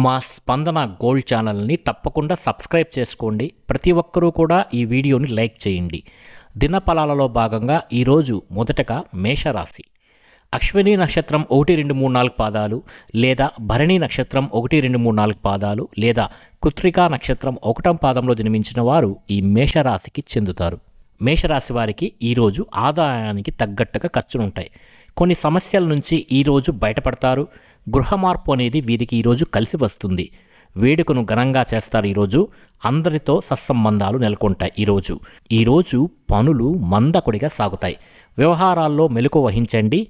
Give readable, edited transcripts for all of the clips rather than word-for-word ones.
మా స్పందన గోల్డ్ ఛానల్ని తప్పకుండా సబ్స్క్రైబ్ చేసుకోండి. ప్రతి ఒక్కరూ కూడా ఈ వీడియోని లైక్ చేయండి. దినఫలాలలో భాగంగా ఈరోజు మొదటగా మేషరాశి. అశ్విని నక్షత్రం 1, 2, 3, 4 పాదాలు, లేదా భరణి నక్షత్రం 1, 2, 3, 4 పాదాలు, లేదా కృత్తికా నక్షత్రం 1వ పాదంలో జన్మించిన వారు ఈ మేషరాశికి చెందుతారు. మేషరాశి వారికి ఈరోజు ఆదాయానికి తగ్గట్టుగా ఖర్చులుంటాయి. కొన్ని సమస్యల నుంచి ఈరోజు బయటపడతారు. గృహ మార్పు అనేది వీరికి ఈరోజు కలిసి వస్తుంది. వేడుకను ఘనంగా చేస్తారు. ఈరోజు అందరితో సత్సంబంధాలు నెలకొంటాయి. ఈరోజు పనులు మందకొడిగా సాగుతాయి. వ్యవహారాల్లో మెలకు వహించండి.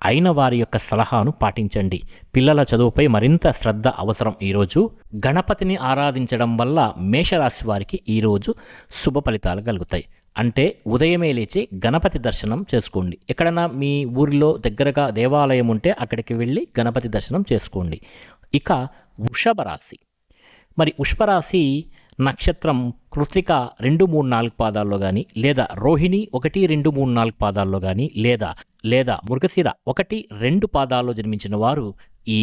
అయిన వారి యొక్క సలహాను పాటించండి. పిల్లల చదువుపై మరింత శ్రద్ధ అవసరం. ఈరోజు గణపతిని ఆరాధించడం వల్ల మేషరాశి వారికి ఈరోజు శుభ ఫలితాలు కలుగుతాయి. అంటే ఉదయమే లేచి గణపతి దర్శనం చేసుకోండి. ఎక్కడైనా మీ ఊరిలో దగ్గరగా దేవాలయం ఉంటే అక్కడికి వెళ్ళి గణపతి దర్శనం చేసుకోండి. ఇక వృషభ రాశి. మరి వృషభరాశి నక్షత్రం కృత్తిక 2, 3, 4 పాదాల్లో కానీ, లేదా రోహిణి 1, 2, 3, 4 పాదాల్లో కానీ, లేదా మృగశిర 1, 2 పాదాల్లో జన్మించిన వారు ఈ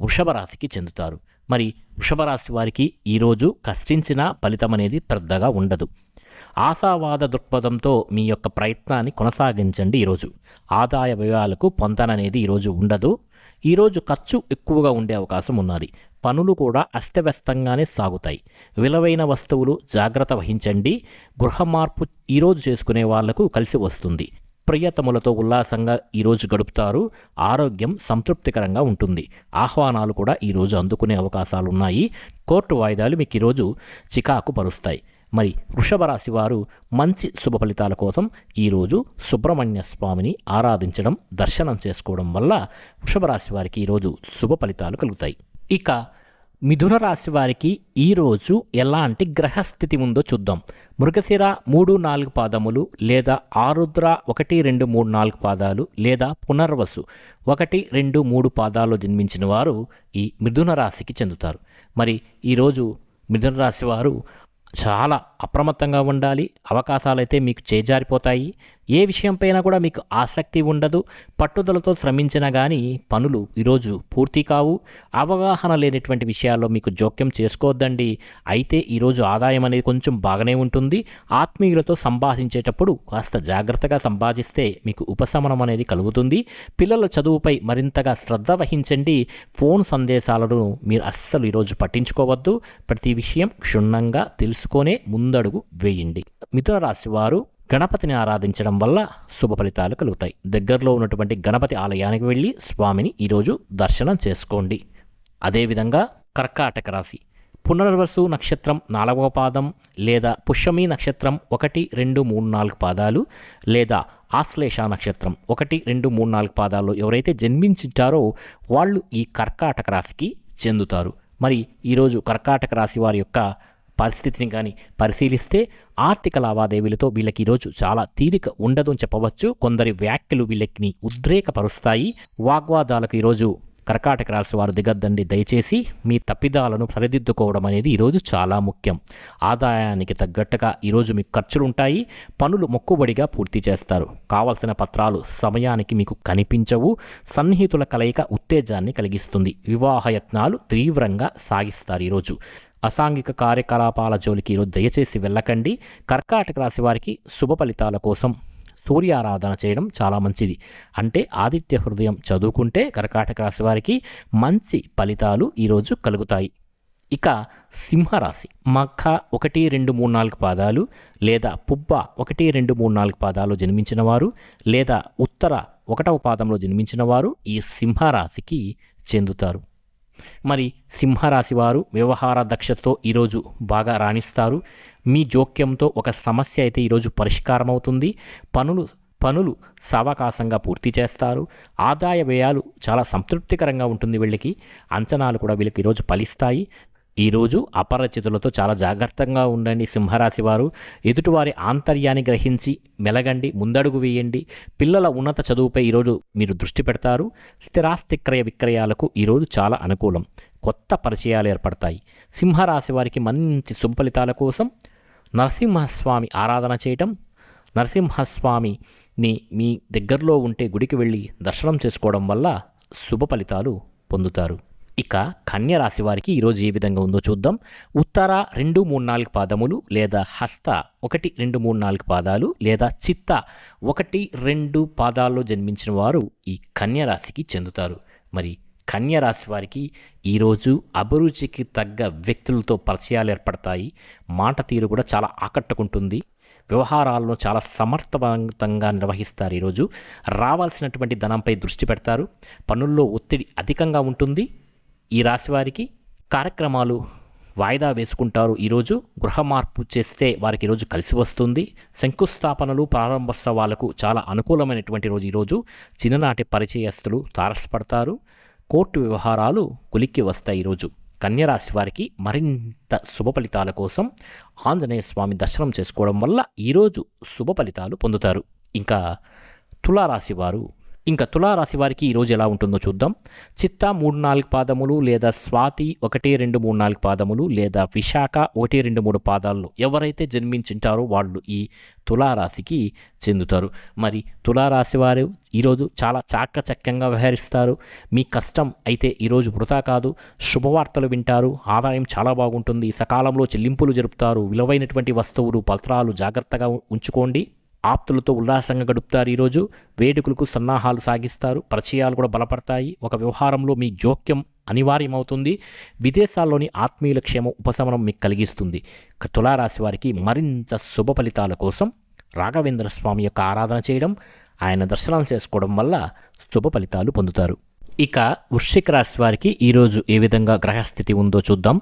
వృషభ రాశికి చెందుతారు. మరి వృషభ రాశి వారికి ఈరోజు కష్టించిన ఫలితం అనేది పెద్దగా ఉండదు. ఆశావాద దృక్పథంతో మీ యొక్క ప్రయత్నాన్ని కొనసాగించండి. ఈరోజు ఆదాయ వ్యయాలకు పొంతననేది ఈరోజు ఉండదు. ఈరోజు ఖర్చు ఎక్కువగా ఉండే అవకాశం ఉన్నది. పనులు కూడా అస్తవ్యస్తంగానే సాగుతాయి. విలువైన వస్తువులు జాగ్రత్త వహించండి. గృహ మార్పు ఈరోజు చేసుకునే వాళ్లకు కలిసి వస్తుంది. ప్రియతములతో ఉల్లాసంగా ఈరోజు గడుపుతారు. ఆరోగ్యం సంతృప్తికరంగా ఉంటుంది. ఆహ్వానాలు కూడా ఈరోజు అందుకునే అవకాశాలు ఉన్నాయి. కోర్టు వాయిదాలు మీకు ఈరోజు చికాకు పరుస్తాయి. మరి వృషభ రాశి వారు మంచి శుభ ఫలితాల కోసం ఈరోజు సుబ్రహ్మణ్య స్వామిని ఆరాధించడం, దర్శనం చేసుకోవడం వల్ల వృషభ రాశి వారికి ఈరోజు శుభ ఫలితాలు కలుగుతాయి. ఇక మిథున రాశి వారికి ఈరోజు ఎలాంటి గ్రహస్థితి ఉందో చూద్దాం. మృగశిర 3, 4 పాదములు, లేదా ఆరుద్ర 1, 2, 3, 4 పాదాలు, లేదా పునర్వసు 1, 2, 3 పాదాల్లో జన్మించిన వారు ఈ మిథున రాశికి చెందుతారు. మరి ఈరోజు మిథున రాశి వారు చాలా అప్రమత్తంగా ఉండాలి. అవకాశాలైతే మీకు చేజారిపోతాయి. ఏ విషయంపైనా కూడా మీకు ఆసక్తి ఉండదు. పట్టుదలతో శ్రమించినా కానీ పనులు ఈరోజు పూర్తి కావు. అవగాహన లేనటువంటి విషయాల్లో మీకు జోక్యం చేసుకోవద్దండి. అయితే ఈరోజు ఆదాయం అనేది కొంచెం బాగానే ఉంటుంది. ఆత్మీయులతో సంభాషించేటప్పుడు కాస్త జాగ్రత్తగా సంభాషిస్తే మీకు ఉపశమనం అనేది కలుగుతుంది. పిల్లల చదువుపై మరింతగా శ్రద్ధ వహించండి. ఫోన్ సందేశాలను మీరు అస్సలు ఈరోజు పట్టించుకోవద్దు. ప్రతి విషయం క్షుణ్ణంగా తెలుసుకొనే ముందడుగు వేయండి. మిథున రాశి వారు గణపతిని ఆరాధించడం వల్ల శుభ ఫలితాలు కలుగుతాయి. దగ్గరలో ఉన్నటువంటి గణపతి ఆలయానికి వెళ్ళి స్వామిని ఈరోజు దర్శనం చేసుకోండి. అదేవిధంగా కర్కాటక రాశి. పునర్వసు నక్షత్రం 4వ పాదం, లేదా పుష్యమి నక్షత్రం 1, 2, 3, 4 పాదాలు, లేదా ఆశ్లేష నక్షత్రం 1, 2, 3, 4 పాదాల్లో ఎవరైతే జన్మించారో వాళ్ళు ఈ కర్కాటక రాశికి చెందుతారు. మరి ఈరోజు కర్కాటక రాశి వారి యొక్క పరిస్థితిని కానీ పరిశీలిస్తే ఆర్థిక లావాదేవీలతో వీళ్ళకి ఈరోజు చాలా తీరిక ఉండదు అని చెప్పవచ్చు. కొందరి వ్యాఖ్యలు వీళ్ళకి ఉద్రేకపరుస్తాయి. వాగ్వాదాలకు ఈరోజు కర్కాటక రాశి వారు దిగద్దండి. దయచేసి మీ తప్పిదాలను సరిదిద్దుకోవడం అనేది ఈరోజు చాలా ముఖ్యం. ఆదాయానికి తగ్గట్టుగా ఈరోజు మీకు ఖర్చులు ఉంటాయి. పనులు మొక్కుబడిగా పూర్తి చేస్తారు. కావలసిన పత్రాలు సమయానికి మీకు కనిపించవు. సన్నిహితుల కలయిక ఉత్తేజాన్ని కలిగిస్తుంది. వివాహయత్నాలు తీవ్రంగా సాగిస్తారు. ఈరోజు అసాంఘిక కార్యకలాపాల జోలికి ఈరోజు దయచేసి వెళ్ళకండి. కర్కాటక రాశి వారికి శుభ ఫలితాల కోసం సూర్యారాధన చేయడం చాలా మంచిది. అంటే ఆదిత్య హృదయం చదువుకుంటే కర్కాటక రాశి వారికి మంచి ఫలితాలు ఈరోజు కలుగుతాయి. ఇక సింహరాశి. మఖ 1, 2, 3, 4 పాదాలు, లేదా పుబ్బ 1, 2, 3, 4 పాదాలు జన్మించిన వారు, లేదా ఉత్తర 1వ పాదంలో జన్మించిన వారు ఈ సింహరాశికి చెందుతారు. మరి సింహరాశి వారు వ్యవహార దక్షతతో ఈరోజు బాగా రాణిస్తారు. మీ జోక్యంతో ఒక సమస్య అయితే ఈరోజు పరిష్కారం అవుతుంది. పనులు సావకాశంగా పూర్తి చేస్తారు. ఆదాయ వ్యయాలు చాలా సంతృప్తికరంగా ఉంటుంది. వీళ్ళకి అంచనాలు కూడా వీళ్ళకి ఈరోజు ఫలిస్తాయి. ఈరోజు అపరిచితులతో చాలా జాగ్రత్తగా ఉండండి. సింహరాశి వారు ఎదుటివారి ఆంతర్యాన్ని గ్రహించి మెలగండి, ముందడుగు వేయండి. పిల్లల ఉన్నత చదువుపై ఈరోజు మీరు దృష్టి పెడతారు. స్థిరాస్తి క్రయ విక్రయాలకు ఈరోజు చాలా అనుకూలం. కొత్త పరిచయాలు ఏర్పడతాయి. సింహరాశి వారికి మంచి శుభ ఫలితాల కోసం నరసింహస్వామి ఆరాధన చేయటం, నరసింహస్వామిని మీ దగ్గరలో ఉంటే గుడికి వెళ్ళి దర్శనం చేసుకోవడం వల్ల శుభ ఫలితాలు పొందుతారు. ఇక కన్య రాశి వారికి ఈరోజు ఏ విధంగా ఉందో చూద్దాం. ఉత్తర 2, 3, 4 పాదములు లేదా హస్త 1, 2, 3, 4 పాదాలు లేదా చిత్త 1, 2 పాదాల్లో జన్మించిన వారు ఈ కన్య రాశికి చెందుతారు. మరి కన్య రాశి వారికి ఈరోజు అభిరుచికి తగ్గ వ్యక్తులతో పరిచయాలు ఏర్పడతాయి. మాట తీరు కూడా చాలా ఆకట్టుకుంటుంది. వ్యవహారాలను చాలా సమర్థవంతంగా నిర్వహిస్తారు. ఈరోజు రావాల్సినటువంటి ధనంపై దృష్టి పెడతారు. పనుల్లో ఒత్తిడి అధికంగా ఉంటుంది. ఈ రాశి వారికి కార్యక్రమాలు వాయిదా వేసుకుంటారు. ఈరోజు గృహ మార్పు చేస్తే వారికి ఈరోజు కలిసి వస్తుంది. శంకుస్థాపనలు ప్రారంభోత్సవాలకు చాలా అనుకూలమైనటువంటి రోజు ఈరోజు. చిన్ననాటి పరిచయస్తులు తారసపడతారు. కోర్టు వ్యవహారాలు కొలిక్కి వస్తాయి. ఈరోజు కన్యరాశి వారికి మరింత శుభ ఫలితాల కోసం ఆంజనేయ స్వామి దర్శనం చేసుకోవడం వల్ల ఈరోజు శుభ ఫలితాలు పొందుతారు. ఇంకా తులారాశి వారికి ఈరోజు ఎలా ఉంటుందో చూద్దాం. చిత్త 3, 4 పాదములు లేదా స్వాతి 1, 2, 3, 4 పాదములు లేదా విశాఖ 1, 2, 3 పాదాల్లో ఎవరైతే జన్మించింటారో వాళ్ళు ఈ తులారాశికి చెందుతారు. మరి తులారాశి వారు ఈరోజు చాలా చాకచక్యంగా వ్యవహరిస్తారు. మీ కష్టం అయితే ఈరోజు వృధా కాదు. శుభవార్తలు వింటారు. ఆదాయం చాలా బాగుంటుంది. సకాలంలో చెల్లింపులు జరుపుతారు. విలువైనటువంటి వస్తువులు పత్రాలు జాగ్రత్తగా ఉంచుకోండి. ఆప్తులతో ఉల్లాసంగా గడుపుతారు. ఈరోజు వేడుకలకు సన్నాహాలు సాగిస్తారు. పరిచయాలు కూడా బలపడతాయి. ఒక వ్యవహారంలో మీ జోక్యం అనివార్యమవుతుంది. విదేశాల్లోని ఆత్మీయుల క్షేమం ఉపశమనం మీకు కలిగిస్తుంది. తులారాశి వారికి మరింత శుభ ఫలితాల కోసం రాఘవేంద్ర స్వామి యొక్క ఆరాధన చేయడం, ఆయన దర్శనం చేసుకోవడం వల్ల శుభ ఫలితాలు పొందుతారు. ఇక వృశ్చిక రాశి వారికి ఈరోజు ఏ విధంగా గ్రహస్థితి ఉందో చూద్దాం.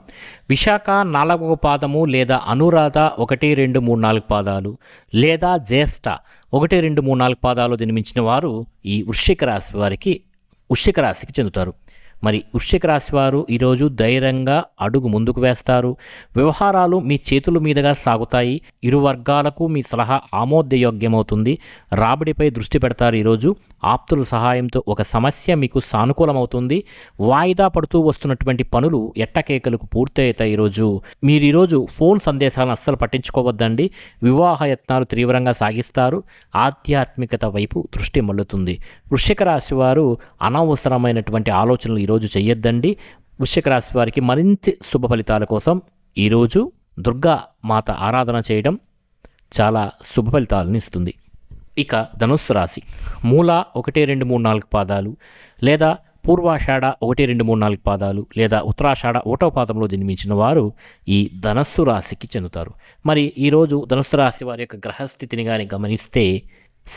విశాఖ 4వ పాదము లేదా అనురాధ 1, 2, 3, 4 పాదాలు లేదా జ్యేష్ఠ 1, 2, 3, 4 పాదాలు జన్మించిన వారు ఈ వృశ్చిక రాశికి చెందుతారు. మరి వృశ్చిక రాశి వారు ఈరోజు ధైర్యంగా అడుగు ముందుకు వేస్తారు. వ్యవహారాలు మీ చేతుల మీదుగా సాగుతాయి. ఇరు వర్గాలకు మీ సలహా ఆమోదయోగ్యమవుతుంది. రాబడిపై దృష్టి పెడతారు. ఈరోజు ఆప్తుల సహాయంతో ఒక సమస్య మీకు సానుకూలమవుతుంది. వాయిదా పడుతూ వస్తున్నటువంటి పనులు ఎట్టకేకలకు పూర్తవుతాయి. మీరు ఈరోజు ఫోన్ సందేశాలను అస్సలు పట్టించుకోవద్దండి. వివాహ యత్నాలు తీవ్రంగా సాగిస్తారు. ఆధ్యాత్మికత వైపు దృష్టి మళ్ళుతుంది. వృశ్చిక రాశి వారు అనవసరమైనటువంటి ఆలోచనలు ఈరోజు చెయ్యొద్దండి. వృశ్చిక రాశి వారికి మరింత శుభ ఫలితాల కోసం ఈరోజు దుర్గా మాత ఆరాధన చేయడం చాలా శుభ ఫలితాలను ఇస్తుంది. ఇక ధనుస్సు రాశి మూల 1, 2, 3, 4 పాదాలు లేదా పూర్వాషాఢ 1, 2, 3, 4 పాదాలు లేదా ఉత్తరాషాఢ 1వ పాదంలో జన్మించిన వారు ఈ ధనస్సు రాశికి చెందుతారు. మరి ఈరోజు ధనుస్సు రాశి వారి యొక్క గ్రహస్థితిని కానీ గమనిస్తే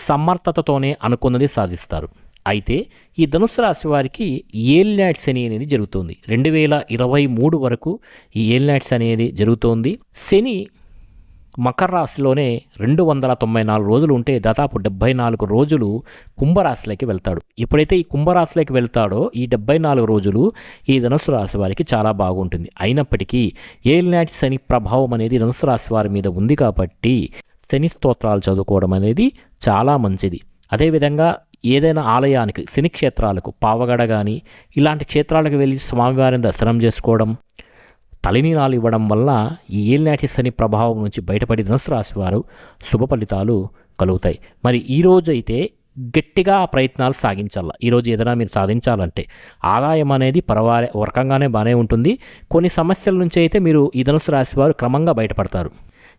సమర్థతతోనే అనుకున్నది సాధిస్తారు. అయితే ఈ ధనుస్సు రాశి వారికి ఏలినాటి శని అనేది జరుగుతుంది. 2023 వరకు ఈ ఏలినాటి శని అనేది జరుగుతోంది. శని మకర రాశిలోనే 294 రోజులు ఉంటే దాదాపు 74 రోజులు కుంభరాశిలోకి వెళ్తాడు. ఎప్పుడైతే ఈ కుంభరాశిలోకి వెళ్తాడో ఈ 74 రోజులు ఈ ధనుస్సు రాశి వారికి చాలా బాగుంటుంది. అయినప్పటికీ ఏలినాటి శని ప్రభావం అనేది ధనుస్సు రాశి వారి మీద ఉంది కాబట్టి శని స్తోత్రాలు చదువుకోవడం అనేది చాలా మంచిది. అదేవిధంగా ఏదైనా ఆలయానికి శని క్షేత్రాలకు పావగడ కానీ ఇలాంటి క్షేత్రాలకు వెళ్ళి స్వామివారిని దర్శనం చేసుకోవడం, తలినీలాలు ఇవ్వడం వల్ల ఈ ఏలినాటి శని ప్రభావం నుంచి బయటపడి ధనుస్సు రాశి వారు శుభ ఫలితాలు కలుగుతాయి. మరి ఈరోజు అయితే గట్టిగా ప్రయత్నాలు సాగించాల. ఈరోజు ఏదైనా మీరు సాధించాలంటే ఆదాయం అనేది ఒక రకంగానే బాగానే ఉంటుంది. కొన్ని సమస్యల నుంచి అయితే మీరు ఈ ధనుస్సు రాశి వారు క్రమంగా బయటపడతారు.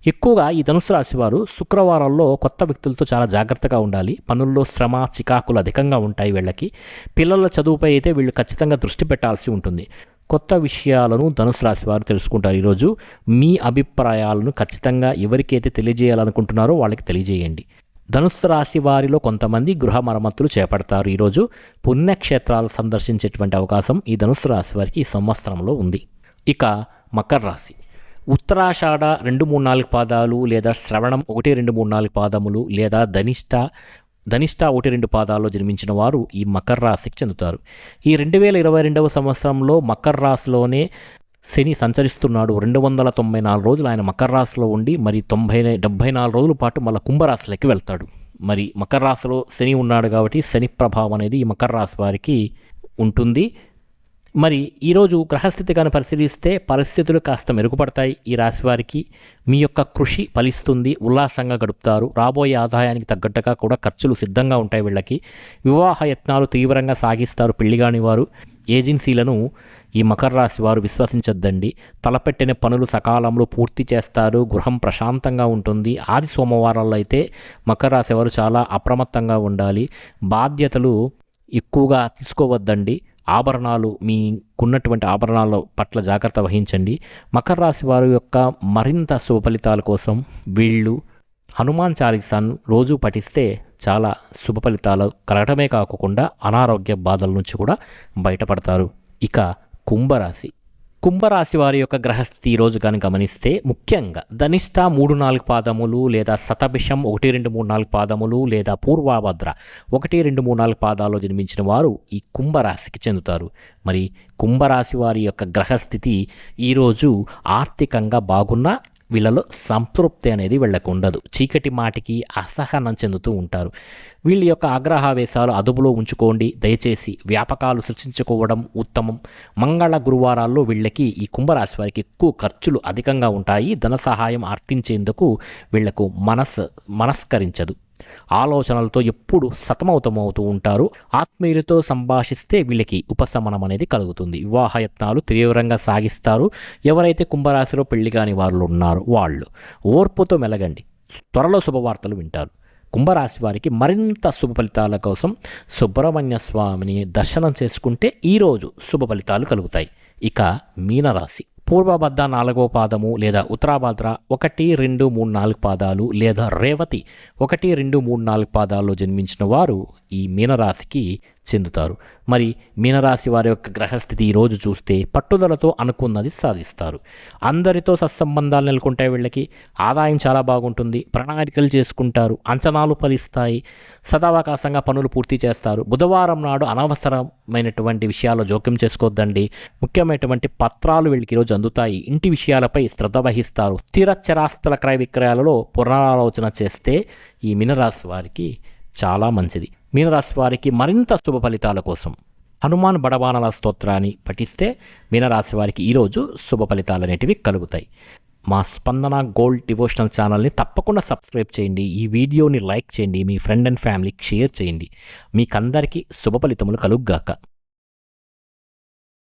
ఎక్కువగా ఈ ధనుస్సు రాశి వారు శుక్రవారాల్లో కొత్త వ్యక్తులతో చాలా జాగ్రత్తగా ఉండాలి. పనుల్లో శ్రమ చికాకులు అధికంగా ఉంటాయి. వీళ్ళకి పిల్లల చదువుపై అయితే వీళ్ళు ఖచ్చితంగా దృష్టి పెట్టాల్సి ఉంటుంది. కొత్త విషయాలను ధనుస్సు రాశి వారు తెలుసుకుంటారు. ఈరోజు మీ అభిప్రాయాలను ఖచ్చితంగా ఎవరికైతే తెలియజేయాలనుకుంటున్నారో వాళ్ళకి తెలియజేయండి. ధనుస్సు రాశి వారిలో కొంతమంది గృహ మరమ్మతులు చేపడతారు. ఈరోజు పుణ్యక్షేత్రాలు సందర్శించేటువంటి అవకాశం ఈ ధనుస్సు రాశి వారికి ఈ సంవత్సరంలో ఉంది. ఇక మకర రాశి ఉత్తరాషాఢ 2, 3, 4 పాదాలు లేదా శ్రవణం 1, 2, 3, 4 పాదములు లేదా ధనిష్ట 1, 2 పాదాల్లో జన్మించిన వారు ఈ మకర రాశికి చెందుతారు. ఈ 2022వ సంవత్సరంలో మకర రాశిలోనే శని సంచరిస్తున్నాడు. 294 రోజులు ఆయన మకర రాశిలో ఉండి మరి 74 రోజుల పాటు మళ్ళీ కుంభరాశిలోకి వెళ్తాడు. మరి మకర రాశిలో శని ఉన్నాడు కాబట్టి శని ప్రభావం అనేది ఈ మకర రాశి వారికి ఉంటుంది. మరి ఈరోజు గ్రహస్థితి కానీ పరిశీలిస్తే పరిస్థితులు కాస్త మెరుగుపడతాయి. ఈ రాశి వారికి మీ యొక్క కృషి ఫలిస్తుంది. ఉల్లాసంగా గడుపుతారు. రాబోయే ఆదాయానికి తగ్గట్టుగా కూడా ఖర్చులు సిద్ధంగా ఉంటాయి. వీళ్ళకి వివాహ యత్నాలు తీవ్రంగా సాగిస్తారు. పెళ్లిగాని వారు ఏజెన్సీలను ఈ మకర రాశి వారు విశ్వసించొద్దండి. తలపెట్టిన పనులు సకాలంలో పూర్తి చేస్తారు. గృహం ప్రశాంతంగా ఉంటుంది. ఆది సోమవారాల్లో అయితే మకర రాశి వారు చాలా అప్రమత్తంగా ఉండాలి. బాధ్యతలు ఎక్కువగా తీసుకోవద్దండి. ఆభరణాలు మీకున్నటువంటి ఆభరణాల పట్ల జాగ్రత్త వహించండి. మకర రాశి వారి యొక్క మరింత శుభ ఫలితాల కోసం వీళ్ళు హనుమాన్ చాలీసాను రోజు పఠిస్తే చాలా శుభ ఫలితాలు కలగటమే కాకుండా అనారోగ్య బాధల నుంచి కూడా బయటపడతారు. ఇక కుంభరాశి వారి యొక్క గ్రహస్థితి ఈరోజు కానీ గమనిస్తే ముఖ్యంగా ధనిష్ట 3-4 పాదములు లేదా శతభిషం 1-2-3-4 పాదములు లేదా పూర్వభద్ర 1-2-3-4 పాదాల్లో జన్మించిన వారు ఈ కుంభరాశికి చెందుతారు. మరి కుంభరాశి వారి యొక్క గ్రహస్థితి ఈరోజు ఆర్థికంగా బాగున్నా వీళ్ళలో సంతృప్తి అనేది వీళ్ళకు ఉండదు. చీకటి మాటికి అసహనం చెందుతూ ఉంటారు. వీళ్ళ యొక్క ఆగ్రహావేశాలు అదుపులో ఉంచుకోండి దయచేసి. వ్యాపకాలు సృష్టించుకోవడం ఉత్తమం. మంగళ గురువారాల్లో వీళ్ళకి ఈ కుంభరాశి వారికి ఎక్కువ ఖర్చులు అధికంగా ఉంటాయి. ధన సహాయం అర్థించేందుకు వీళ్లకు మనస్కరించదు. ఆలోచనలతో ఎప్పుడు సతమవుతూ ఉంటారు. ఆత్మీయులతో సంభాషిస్తే వీళ్ళకి ఉపశమనం అనేది కలుగుతుంది. వివాహయత్నాలు తీవ్రంగా సాగిస్తారు. ఎవరైతే కుంభరాశిలో పెళ్లి కాని వాళ్ళు ఉన్నారో వాళ్ళు ఓర్పుతో మెలగండి. త్వరలో శుభవార్తలు వింటారు. కుంభరాశి వారికి మరింత శుభ ఫలితాల కోసం సుబ్రహ్మణ్య స్వామిని దర్శనం చేసుకుంటే ఈరోజు శుభ ఫలితాలు కలుగుతాయి. ఇక మీనరాశి పూర్వభద్ర 4వ పాదము లేదా ఉత్తరాభద్ర 1-2-3-4 పాదాలు లేదా రేవతి 1-2-3-4 పాదాల్లో జన్మించిన వారు ఈ మీనరాశికి చెందుతారు. మరి మీనరాశి వారి యొక్క గ్రహస్థితి ఈరోజు చూస్తే పట్టుదలతో అనుకున్నది సాధిస్తారు. అందరితో సత్సంబంధాలు నెలకొంటాయి. వీళ్ళకి ఆదాయం చాలా బాగుంటుంది. ప్రణాళికలు చేసుకుంటారు. అంచనాలు ఫలిస్తాయి. సదావకాశంగా పనులు పూర్తి చేస్తారు. బుధవారం నాడు అనవసరమైనటువంటి విషయాల్లో జోక్యం చేసుకోవద్దండి. ముఖ్యమైనటువంటి పత్రాలు వీళ్ళకి ఈరోజు అందుతాయి. ఇంటి విషయాలపై శ్రద్ధ వహిస్తారు. స్థిర చరాస్తుల క్రయ విక్రయాలలో పునరాలోచన చేస్తే ఈ మీనరాశి వారికి చాలా మంచిది. మీనరాశి వారికి మరింత శుభ ఫలితాల కోసం హనుమాన్ బడబానల స్తోత్రాన్ని పఠిస్తే మీనరాశి వారికి ఈరోజు శుభ ఫలితాలు అనేటివి కలుగుతాయి. మా స్పందన గోల్డ్ డివోషనల్ ఛానల్ని తప్పకుండా సబ్స్క్రైబ్ చేయండి. ఈ వీడియోని లైక్ చేయండి. మీ ఫ్రెండ్ అండ్ ఫ్యామిలీకి షేర్ చేయండి. మీకందరికీ శుభ ఫలితములు కలుగుగాక.